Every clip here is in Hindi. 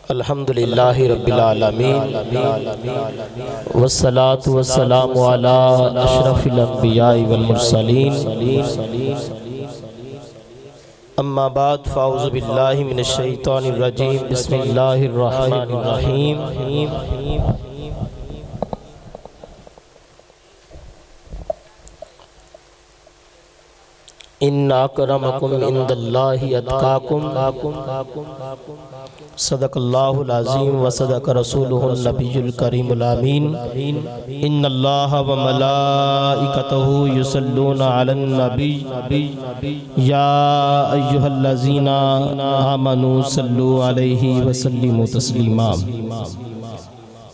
अल्हम्दुलिल्लाहि रब्बिल आलमीन वस्सलातु वस्सलामु अला अशरफिल अंबियाइ वल मुरसलीन अम्मा बाद फ़ाऊज़ु बिल्लाहि मिनश शैतानिर रजीम बिस्मिल्लाहिर रहमानिर रहीम। इन्ना अकरमकुम इंदल्लाहि अत्काकुम सदक़ल्लाहुल अज़ीम व सदक़ रसूलुहुन नबियुल करीमुल अमीन। इन्नल्लाह व मलाइकतहु युसल्लूना अलन नबी या अय्युहल्लज़ीना आमनू सल्लु अलैहि व सल्लिमू तस्लीमा।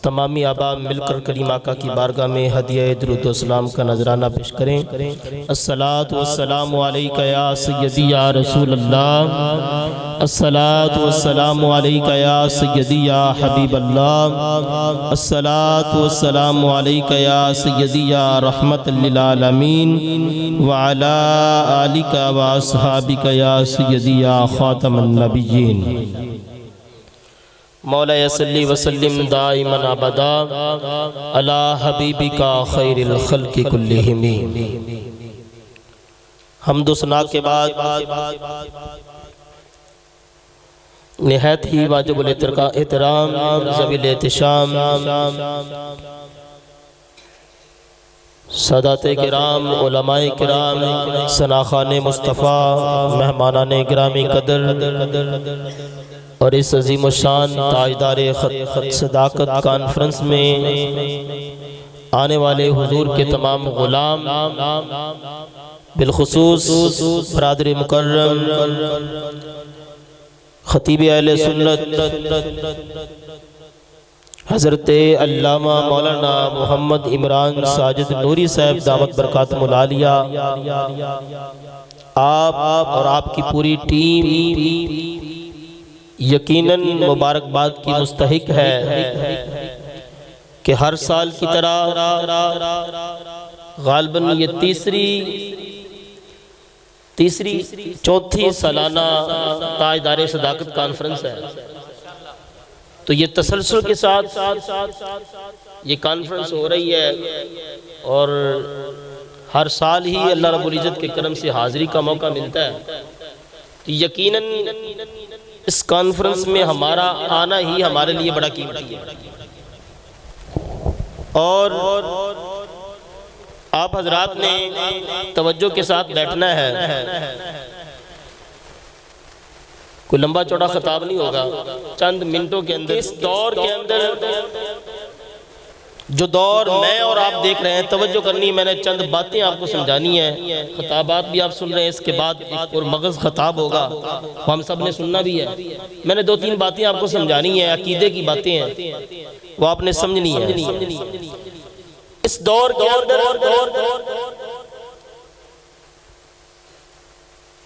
तमामी आबाब मिलकर करीम आका की बारगाह में हदिया दुरूद व सलाम का नजराना पेश करें। अस्सलातु वस्सलामु अलैका या सय्यदी या रसूल अल्लाह, अस्सलातु वस्सलामु अलैका या सय्यदी या हबीब अल्लाह, अस्सलातु वस्सलामु अलैका या सय्यदी या रहमतल लिल आलमीन व अला आलिका व अस्हाबिका या सय्यदी या खातमन नबिय्यीन। मौला सल्ली वसल्लिम दाइमन अबदा अला हबीबिका खैरिल खल्क़ि कुल्लिहिम। हम्दो सना के बाद निहायत ही वाजिबुल एहतराम ज़वील एहतिशाम सादाते किराम, उलमाए किराम, सनाखाने मुस्तफ़ा, मेहमानाने गिरामी कदर और इस अजीम शान ताजदार सदाकत कॉन्फ्रेंस में आने वाले हुजूर के तमाम गुलाम, बिलखुसूस बरादर मुकर्रम खतीब अहले सुन्नत हज़रत अल्लामा मौलाना मोहम्मद इमरान साजिद नूरी साहब दावत बरकातुहुल आलिया, आप और आपकी पूरी टीम यकीनन मुबारकबाद की मुस्तहिक है कि हर साल की तरह गालिबन ये चौथी सालाना ताजदार सदाकत कॉन्फ्रेंस है। तो ये तसलसल के साथ ये कॉन्फ्रेंस हो रही है और हर साल ही अल्लाह रब्बुल इज़्ज़त के करम से हाज़िरी का मौका मिलता है। तो यकीनन इस कॉन्फ्रेंस में हमारा आना ही हमारे लिए बड़ा कीमती है। और आप हजरात ने तवज्जो के साथ बैठना है। कोई लंबा चौड़ा खिताब नहीं होगा, चंद मिनटों के अंदर इस दौर के अंदर जो दौर मैं और आप देख रहे हैं, तवज्जो करनी, मैंने चंद बातें आपको समझानी है। खिताबात भी आप सुन रहे हैं, इसके बाद और मगज़ खिताब होगा, वो हम सब ने सुनना भी है। मैंने दो तीन बातें आपको समझानी है, अकीदे की बातें हैं, वो आपने समझनी है। इस दौर के अंदर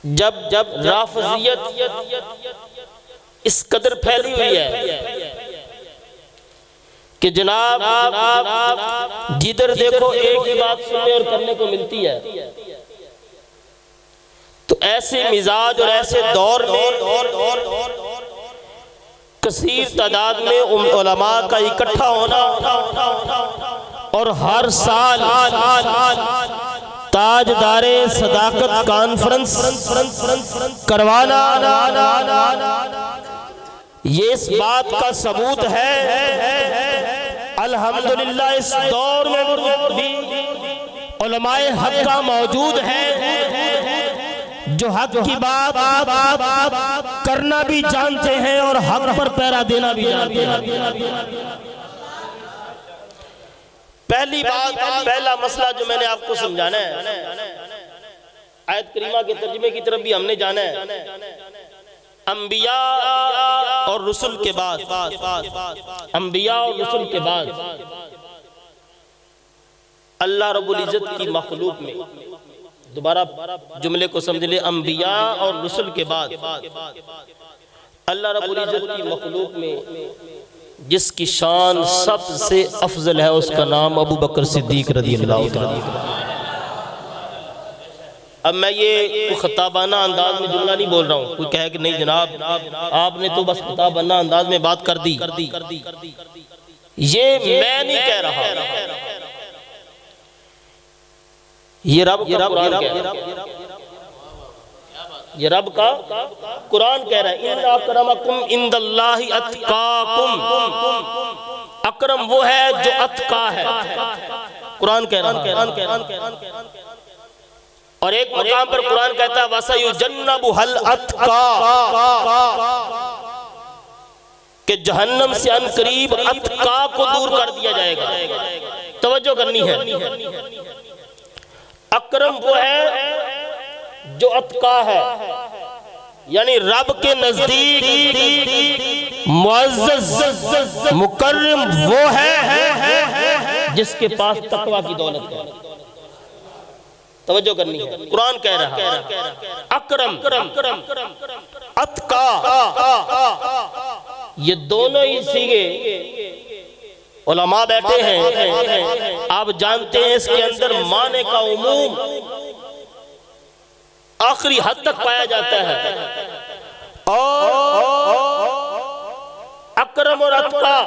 जब राफजियत इस कदर फैली हुई है कि जनाब जिधर देखो एक ही बात सुनने और करने को मिलती है। तो ऐसे मिजाज और ऐसे दौर में कसीर तादाद में उलमा का इकट्ठा होना और हर साल ताजदारे सदाकत कॉन्फ्रेंस करवाना, ये इस बात का सबूत है अल्हम्दुलिल्लाह इस दौर में भी उलमाए हक का मौजूद है जो हक की बात करना भी जानते हैं और हक पर पहरा देना भी जानते हैं। पहली बात, पहला मसला जो मैंने आपको समझाना है, आयत करीमा के तर्जुमे की तरफ भी हमने जाना है। अंबिया और रसूल के बाद, अंबिया और रसूल के बाद अल्लाह रब्बुल इज़्ज़त की मखलूक में, दोबारा जुमले को समझ ले, अंबिया और रसूल के बाद अल्लाह रब्बुल इज़्ज़त की मखलूक में जिसकी शान सबसे अफजल है उसका नाम अबू बकर सिद्दीक रज़ियल्लाहु तआला। अब मैं ये खिताबाना अंदाज में जुमला नहीं बोल रहा हूँ, कोई कहे कि नहीं जनाब आपने तो बस खिताबाना अंदाज में बात कर दी, ये मैं नहीं कह रहा, ये रब का कुरान कह रहा है, ये रब का कुरान कह रहा है। इन्ना अक्रमकुम इंदल्लाहि अत्काकुम, अकरम वो है जो अत्का है, कुरान कह रहा है। और एक मकाम पर कुरान कहता है वसयुजन्नबुहल अत्का, कि जहन्नम से अनकरीब अत्का को दूर कर दिया जाएगा। तवज्जो करनी है, अकरम वो है जो अत्का है, यानी रब के नजदीक मुअज़्ज़ज़ मुकर्रम वो है जिसके पास तकवा की दौलत है। तवज्जो करनी है, कुरान कह रहा है अकरम अत्का, ये दोनों ही सीगे उलमा बैठे हैं, आप जानते हैं इसके अंदर माने का उमूम आखिरी हद तक पाया जाता है। और अकरम और अत्का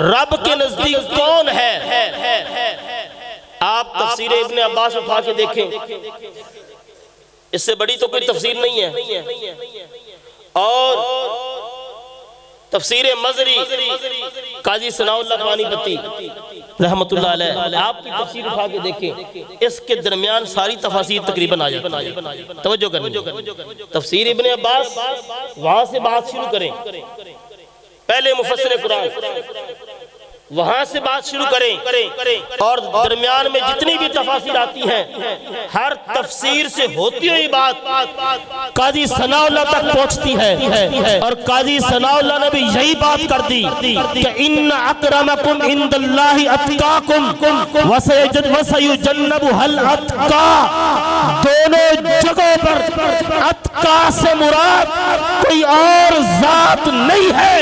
रब के नजदीक कौन है? आप तफसीर इब्ने अब्बास उठा के देखें, इससे बड़ी तो कोई तफसीर नहीं है। और तफसीर मजरी काजी सनाउल्लाह पानीपती रहमतुल्लाह अलैह, आपकी तफसीर उठा के देखें, इसके दरमियान सारी तफसीर तकरीबन आ जाती है। तवज्जो करनी, तफसीर इब्ने अब्बास वहां से बात शुरू करें, पहले मुफस्सिर कुरान वहां से बात शुरू करें, और दरमियान में जितनी भी तफसीर आती हैं, हर तफसीर से होती हुई बात काजी सनाउल्लाह तक पहुंचती है। और काजी सनाउल्लाह ने भी यही बात कर दी कि इन्ना अकरमकुम इंदल्लाहि अत्काकुम वसयुजन्नबुहल अत्का, दोनों जगहों पर अत्का से मुराद कोई और जात नहीं है,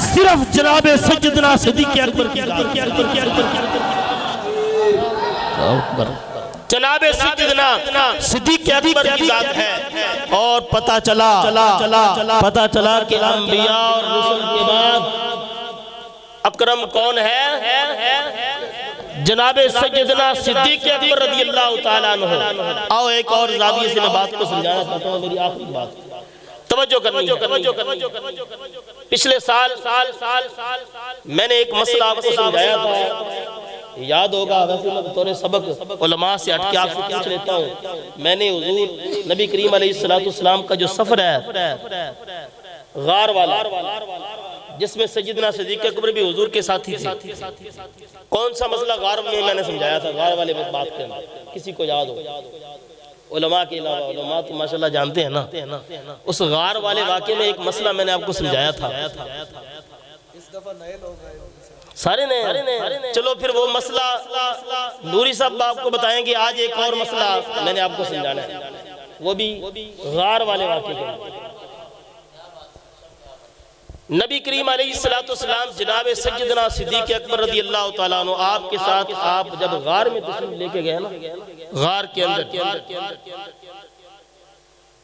सिर्फ जनाबे सैयदना सिद्दीक़ अकबर जनाबे सैयदना सिद्दीक़ अकबर की जात है। और पता चला कि अंबिया और रसूल के बाद अकरम कौन है? जनाबे सैयदना सिद्दीक़ अकबर रज़ियल्लाहु ताला अन्हु। आओ एक और ज़ाविये से मैं बात को समझाना चाहता हूँ, मेरी आखिरी बात, तवज्जो करनी। पिछले साल मैंने एक मसला आपको समझाया था, याद होगा, वैसे मैं बतौर सबक उलमा से हट के आपसे पूछ लेता हूँ। मैंने हुजूर नबी करीम अलैहिस्सलाम का जो सफर है गार वाला, जिसमें सैयदना सिद्दीक़ अकबर भी हुजूर के साथी थे, कौन सा मसला गार में मैंने समझाया था? गार वाले बात के अंदर किसी को याद हो? उलमा के अलावा उलमा तो माशाल्लाह जानते हैं ना। उस गार वाले वाक़े में एक मसला मैंने आपको समझाया था। इस दफा नए लोग आए, सारे नए। चलो फिर वो मसला नूरी साहब आपको बताएंगे। आज एक और मसला मैंने आपको समझाना है, वो भी गार वाले वाक़े के। नबी करीम अलैहिस्सलाम जनाब सैयदना सिद्दीक़ अकबर रज़ियल्लाहु ताला अन्हु आपके साथ, आप जब गार में तशरीफ लेके गए ना, गार के अंदर,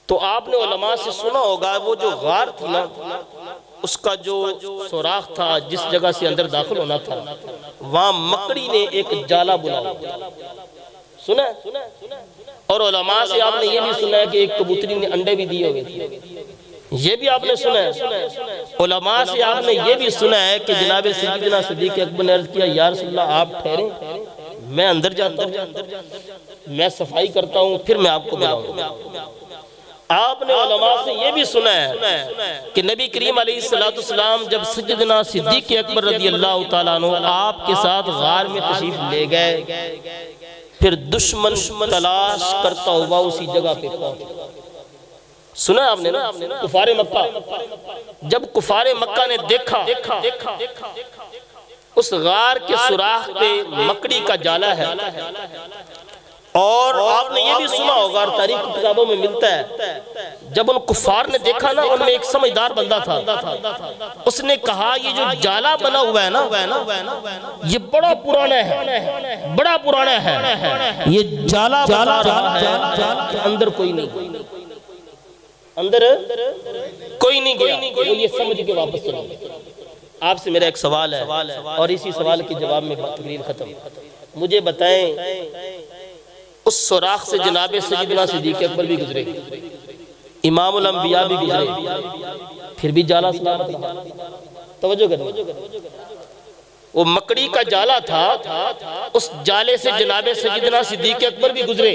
तो आपने उलमा से सुना होगा वो जो गार थी ना, उसका जो सुराख था, जिस जगह से अंदर दाखिल होना था, वहां मकड़ी ने एक जाला बुना, सुना? और उलमा से आपने ये भी सुना है कि एक कबूतरी ने अंडे भी दिए हुए थे, ये भी आपने सुना है। उलमा से आपने ये भी सुना है कि जनाब सैयदना सिद्दीक़ अकबर ने अर्ज़ किया, या रसूलल्लाह आप ठहरे, मैं अंदर जाता हूँ, मैं सफाई करता हूँ, फिर मैं आपको बुलाऊंगा। आपने उलमा से ये भी सुना है कि नबी करीम अलैहिस्सलाम जब सैयदना सिद्दीक़ अकबर रज़ियल्लाहु ताला अन्हु आपके साथ गार में तशरीफ ले गए, फिर दुश्मन तलाश करता हुआ उसी जगह पे पहुंचा। सुना आपने ना, कुफारे मक्का, जब कुफारे मक्का ने देखा उस गार के सुराख पे मकड़ी का जाला है, और आपने ये भी सुना होगा, और तारीख की किताबों में मिलता है, जब उन कुफार ने देखा ना, उनमें एक समझदार बंदा था, उसने कहा ये जो जाला बना हुआ है ना, ये बड़ा पुराना है, बड़ा पुराना है, ये जाला बता रहा है कि अंदर कोई नहीं, अंदर कोई नहीं गया। वो ये समझ के वापस चला। आपसे मेरा एक सवाल है और इसी सवाल के जवाब में तकरीर खत्म। मुझे बताएं, उस सुराख से जनाब सैयदना सिद्दीक़ अकबर भी गुजरे, इमामुल अंबिया भी गुजरे, फिर भी जाला सलामत रहा। तवज्जो करना, वो मकड़ी का जाला था, उस जाले से जनाब सैयदना सिद्दीक़ अकबर भी गुजरे,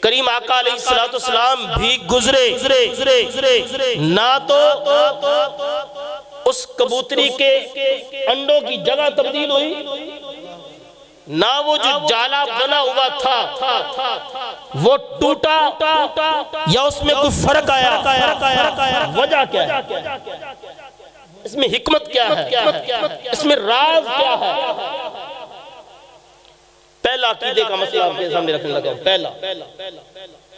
करीम आका अलैहिस्सलाम भी गुजरे। ना तो उस कबूतरी के अंडों की जगह तब्दील हुई, ना वो जो जाला बना हुआ था वो टूटा, या उसमें कोई फर्क आया। वजह क्या है? इसमें हिकमत क्या है? इसमें राज क्या है? पहला अकीदे का मसला आपके सामने रखने लगा। पहला,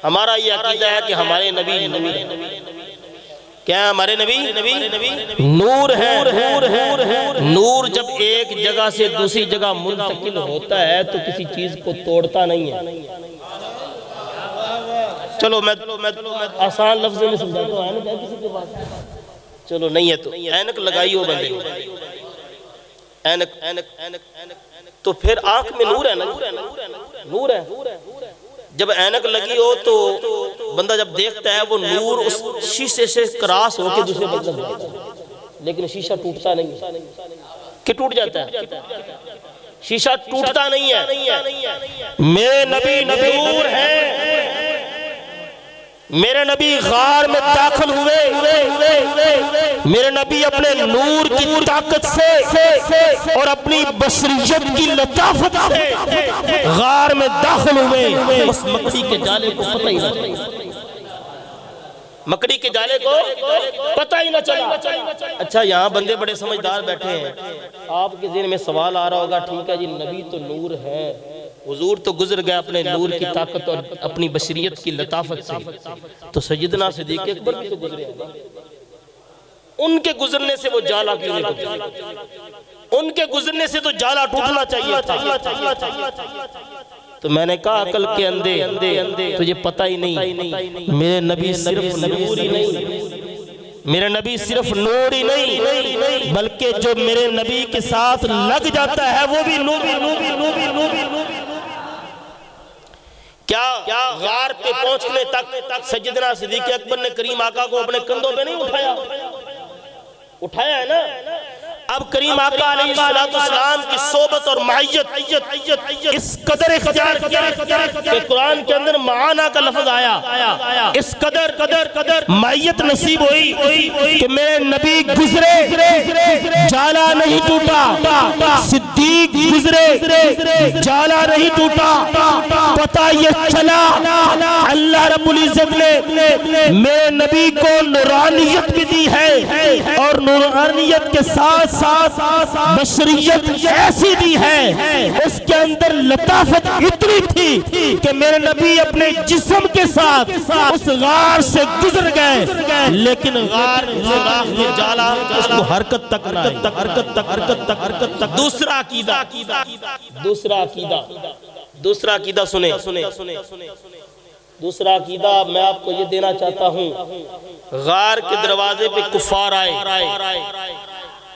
हमारा ये अकीदा है कि हमारे नबी क्या है? हमारे नबी नूर है। नूर जब एक जगह से दूसरी जगह मुंतकिल होता है तो किसी चीज को तोड़ता नहीं है। चलो मैं आसान लफ्ज में समझाता हूँ। ऐनक है किसी के पास? चलो नहीं है तो ऐनक लगाई हो बंदे ने, ऐनक तो फिर आंख में नूर है ना, नूर है। जब ऐनक लगी हो तो बंदा जब देखता है वो नूर उस शीशे से क्रॉस होकर दूसरे बंदे में जाता है, लेकिन शीशा टूटता नहीं कि टूट जाता है? शीशा टूटता नहीं है। मेरे नबी नूर है। मेरे नबी गार में दाखिल हुए, मेरे नबी अपने नूर की ताकत से और अपनी बशरियत की लताफत से गार में दाखिल हुए। उस मकड़ी के जाले को पता ही ना चला, मकड़ी के जाले को पता ही ना चला। अच्छा, यहाँ बंदे बड़े समझदार बैठे हैं, आपके ज़हन में सवाल आ रहा होगा, ठीक है जी, नबी तो नूर है, हुजूर तो गुजर गया अपने नूर की ताकत और अपनी बशरियत की लताफत से, तो सैयदना सिद्दीक़ अकबर भी तो गुजरे हैं ना, उनके गुजरने से वो जाला क्यों नहीं टूटा? उनके गुजरने से तो जाला टूटना चाहिए था। तो मैंने कहा अकल के अंधे तुझे पता ही नहीं, मेरे नबी सिर्फ नूर ही नहीं, मेरे नबी सिर्फ नूर ही नहीं, बल्कि जो मेरे नबी के साथ लग जाता है वो भी नूर। क्या गार पे पहुंचने तक सैयदना सिद्दीक़ अकबर ने करीम आका को अपने कंधों पे नहीं उठाया है ना? अब करीम आका अलैहिस्सलाम की सोबत और मायत इस कदर इख्तियार किया, कुरान के अंदर माना का लफ्ज आया, इस कदर मायत नसीब हुई कि मेरे नबी गुजरे, जाला नहीं टूटा, सिद्दीक गुजरे, जाला नहीं टूटा। पता ये चला अल्लाह रब्बुल इज्जत ने मेरे नबी को नूरानियत भी दी है, और नूरानियत के साथ बशरियत ऐसी दी है, उसके अंदर लताफत इतनी थी कि मेरे नबी अपने जिस्म के साथ उस गार से गुजर गए, लेकिन गार में जाला उसको हरकत तक। दूसरा अकीदा सुने। दूसरा अकीदा मैं आपको ये देना चाहता हूँ, गार के दरवाजे पे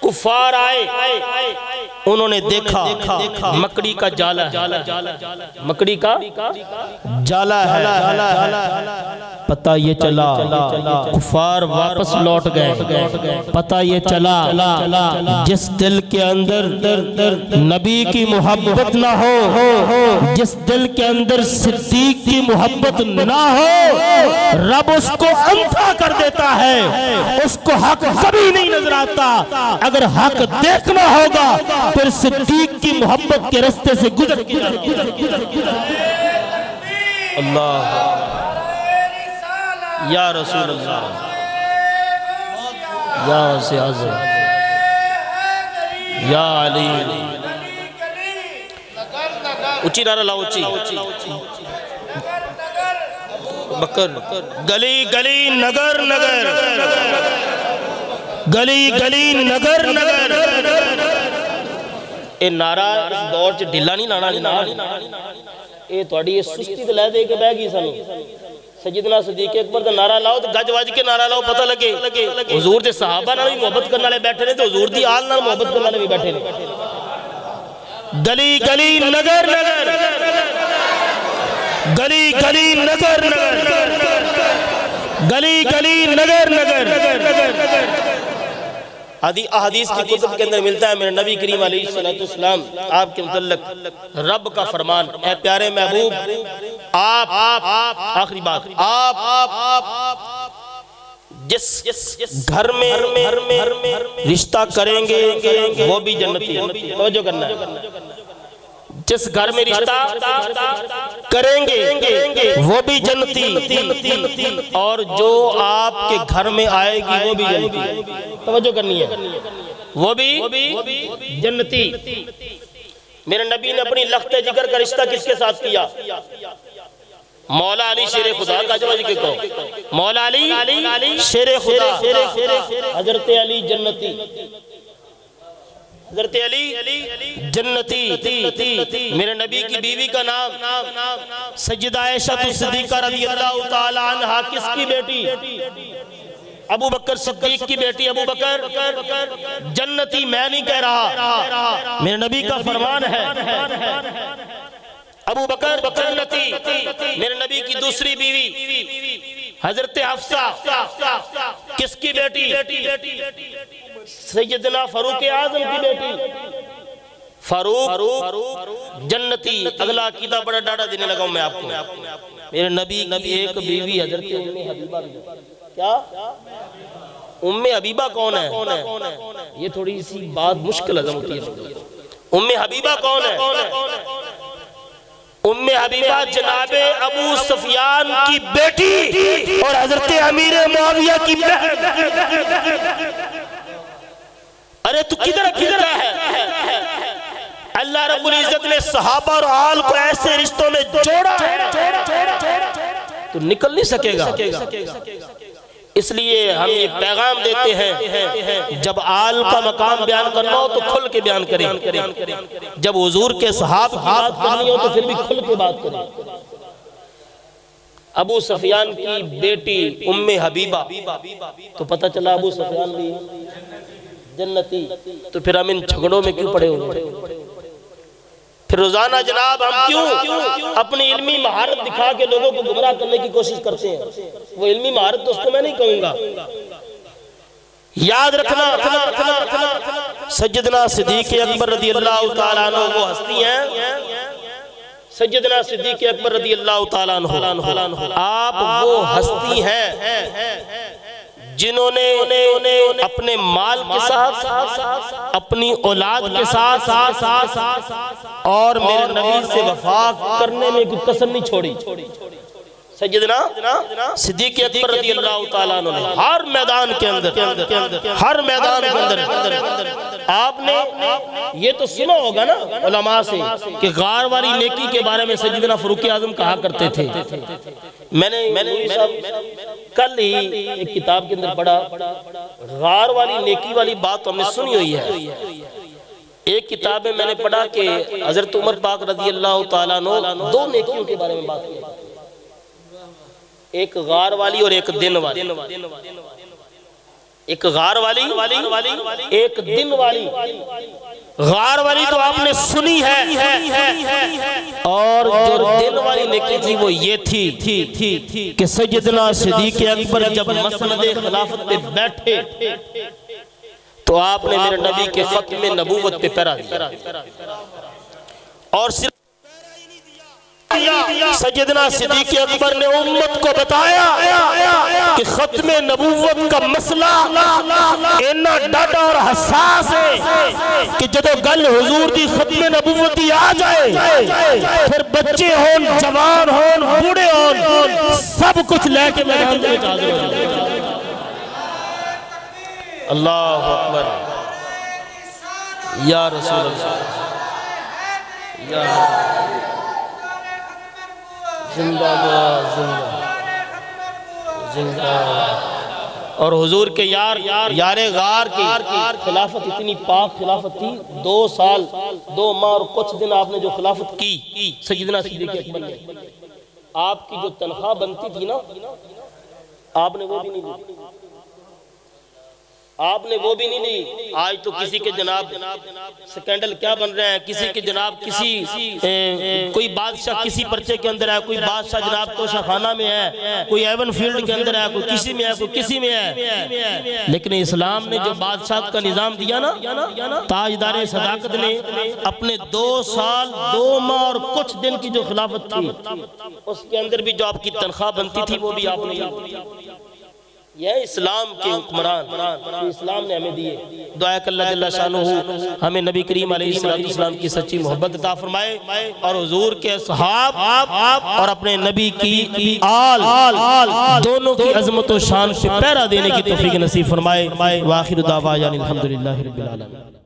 कुफार आए, उन्होंने देखा मकड़ी का जाला है, मकड़ी का जाला है। पता ये चला कुफार वापस लौट गए। पता ये चला जिस दिल के अंदर नबी की मोहब्बत ना हो, जिस दिल के अंदर सिद्दीक की मोहब्बत ना हो, रब उसको अंधा कर देता है, उसको हक कभी नहीं नजर आता। अगर हक देखना होगा फिर सिद्दीक की मोहब्बत के रास्ते से गुजर। अल्लाह या रसूल अल्लाह, या से आज़म, या अली। ऊंची नारा लाओ, ऊंची। बकर गली गली नगर नगर, गली गली नगर नगर। ये नारा इस दौर च ढिला नहीं लाना, ये थोड़ी सुस्ती तो लै दे के बह गई सानू। सैयदना सिद्दीक अकबर का नारा लाओ तो गज वज के नारा लाओ, पता लगे हुजूर दे सहाबा नाल भी मोहब्बत करने वाले बैठे ने, तो हुजूर दी आल नाल मोहब्बत करने वाले भी बैठे ने। गली गली नगर नगर, गली गली नगर नगर, गली गली नगर नगर। आदि अहदीस की कुतुब के अंदर मिलता है, मेरे नबी करीम अलैहिस्सलाम आपके मुतल्लक रब का फरमान, ऐ प्यारे महबूब आप आखिरी बात, आप जिस घर में रिश्ता करेंगे वो भी जन्नती। तवज्जो करना है, जिस घर में रिश्ता करेंगे वो भी जन्नती, और जो आपके घर में आएगी वो भी जन्नती। तवज्जो करनी है, वो भी जन्नती। मेरे नबी ने अपनी लख्त जिगर का रिश्ता किसके साथ किया? मौला अली शेर खुदा का जवाब कहो, मौला अली शेर खुदा, हजरत अली जन्नती, हजरत अली जन्नती। मेरे नबी की बीवी का नाम सैयदा आयशा सिद्दीका रज़ियल्लाहु ताला अन्हा, किसकी बेटी? अबू बकर सिद्दीक की बेटी, अबू बकर जन्नती। मैं नहीं कह रहा, मेरे नबी का फरमान है, अबू बकर जन्नती। मेरे नबी की दूसरी बीवी हजरत हफ्सा, किसकी बेटी? सैयदना फारूक आजम की बेटी, फारूक जन्नती। अगला अकीदा बड़ा डाढ़ा देने लगा मैं आपको। मेरे नबी की एक बीवी हजरत उम्मे हबीबा। क्या उम्मे हबीबा कौन है? ये थोड़ी सी बात मुश्किल हजम होती है। उम्मे हबीबा कौन है? उम्मे हबीबा जनाबे अबू सुफियान की बेटी और हजरत अमीर मुआविया की बहन। अरे तू किधर किधर है? अल्लाह रब्बुल इज्जत ने सहाबा और आल को ऐसे रिश्तों में जोड़ा है तो निकल नहीं सकेगा। इसलिए हम ये पैगाम देते हैं, जब आल का मकाम बयान करना हो तो खुल के बयान करें, जब हुजूर के सहाब बात करनी हो तो फिर भी खुल के बात करें। अबू सुफियान की बेटी उम्मे हबीबा, तो पता चला अबू सुफियान भी जन्नती। तो फिर हम इन झगड़ों में क्यों पड़े हुए? फिर रोजाना जनाब हम क्यों अपनी इल्मी महारत दिखा के लोगों को गुमराह करने की कोशिश करते हैं? वो इल्मी महारत तो उसको मैं नहीं कहूंगा। याद रखना, सैयदना सिद्दीक अकबर रज़ियल्लाहु ताला अन्हु वो हस्ती हैं, सैयदना सिद्दीक अकबर रज़ियल्लाहु ताला अन्हु आप वो हस्ती हैं जिन्होंने अपने माल के साथ, अपनी औलाद के साथ और मेरे नबी से वफा करने में कोई कसर नहीं छोड़ी। सैयदना सिद्दीक अकबर रज़ियल्लाहु ताला अन्हु ने हर मैदान के अंदर आपने ये तो सुना होगा ना उलमा से कि गार वाली नेकी के बारे में सैयदना फारूक आजम कहा करते थे। मैंने कल ही एक किताब के अंदर पढ़ा, गार वाली नेकी वाली बात तो हमने सुनी हुई है। एक किताब में मैंने पढ़ा कि हजरत उमर पाक रज़ियल्लाहु ताला अन्हु दो नेकियों के बारे में बात की, एक गार वाली और एक दिन वाली। एक गार वाली, एक दिन वाली। गार वाली तो आपने सुनी है, और जो दिन वाली नेकी थी वो ये थी कि सैयदना सिद्दीक अकबर जब मसनद खिलाफत पे बैठे तो आपने मेरे नबी के खत्म नबूवत पे पैरा दिया, और सिर्फ सैयदना सिद्दीक अकबर ने उम्मत को बताया कि खत्म नबूवत का मसला इतना डाढ़ा और हसास है कि जदों गल हुजूर दी खत्म नबूवत दी आ जाए फिर बच्चे होन, जवान होन, बूढ़े होन, सब कुछ लेके मैदान में हाजिर हो जाए। अल्लाहु अकबर या रसूल अल्लाह या जिंदाबाद जिंदाबाद। और हुजूर के यारे गार की खिलाफत इतनी पाक खिलाफत थी, 2 साल 2 माह और कुछ दिन आपने जो खिलाफत की सैयदना सिद्दीक़ अकबर ने, आपकी जो तनख्वाह बनती थी ना, आपने वो भी नहीं ली, आपने वो भी नहीं ली। आज तो किसी के जनाब स्कैंडल क्या बन रहे हैं, किसी के जनाब कोई बादशाह किसी पर्चे के अंदर है, कोई बादशाह जनाब तोशाखाना में है, कोई एवन फील्ड के अंदर है, कोई किसी में है, कोई किसी में है। लेकिन इस्लाम ने जो बादशाह का निजाम दिया ना, ताजदार सदाकत ने अपने 2 साल 2 माह और कुछ दिन की जो खिलाफत थी, उसके अंदर भी जो आपकी तनख्वाह बनती थी वो भी आपने, यह इस्लाम के हुक्मरान इस्लाम ने हमें दिए। दुआ कि अल्लाह जल्ला शानुहू हमें नबी करीम अलैहिस्सलाम की सच्ची मोहब्बत अता फरमाए और हुजूर के सहाब और अपने नबी की आल दोनों की अजमत और शान पे पहरा देने की तौफीक नसीब फरमाए। वाखिर दावा अनिल हम्दुलिल्लाहि रब्बिल आलमीन।